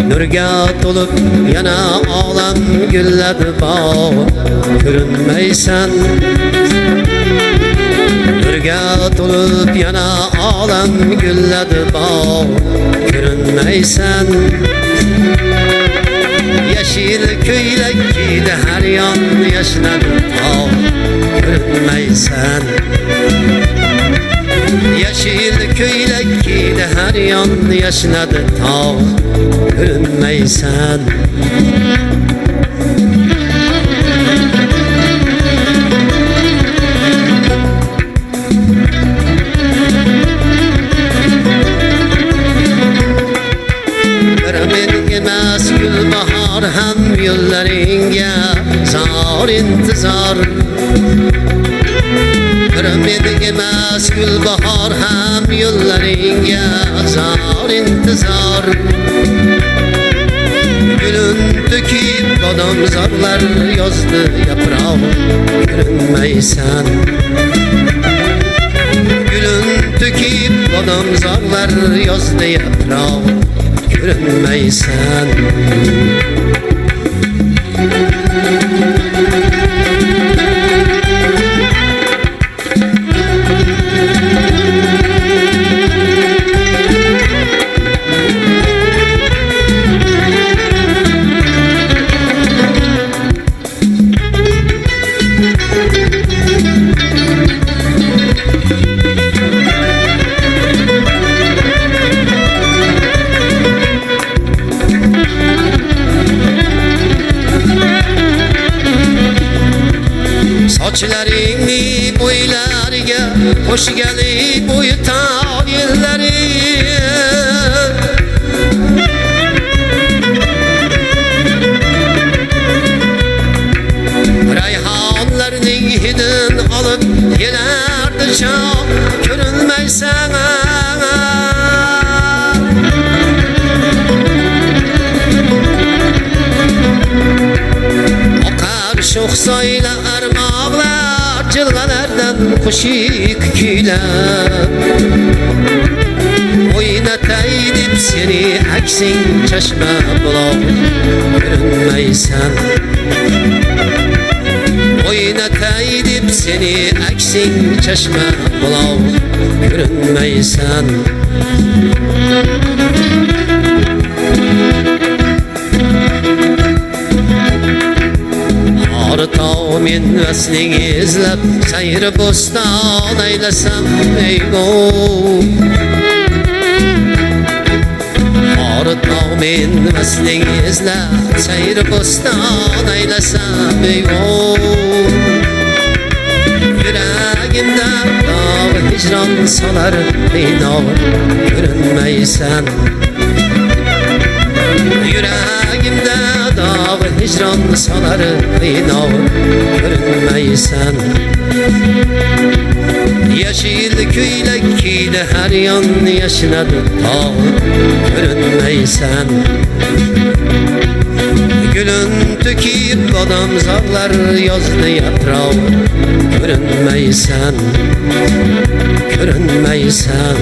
Nurga tolup yana olam gülledi bağ Görünmeysen Nurga tolup yana olam gülledi bağ Görünmeysen Yeşil köylek giydi her yan yaşladı bağ Görünmeysen Yeşil köylek giydi her yan yaşladı tağ Görünmeysen Görmedik emas gül bahar hem yollarınga zor intizar Görmedik emas gül bahar hem yollarınga zor intizar Gülün döküp odamzorlar yozdi yaproq Görünmeysen Gülün döküp odamzorlar yozdi yaproq Görünmeysen Soçlaringni bo'ylariga qo'shgali bo'ytan yillari Rayhonlarning hidin olib kelardi chog' ko'rinmaysan Oqar sho'x soyla armoqlar jilg'alardan qo'shiq kuylab O'ynatay deb seni aksing chashma buloq Görünmeysen O'ynatay deb seni aksing chashma buloq Görünmeysen Tağ men vasling izlab sayr bo'ston aylasam eygo Tağ men vasling izlab sayr bo'ston aylasam eygo Yuragimda dog' hijron solar bino Görünmeysen Yuragimda dog' hijron solar bino Görünmeysen Yeşil köylek giydi her yan yaşladı tağ Görünmeysen Gülün döküp odamzorlar yozdi yaproq Görünmeysen Görünmeysen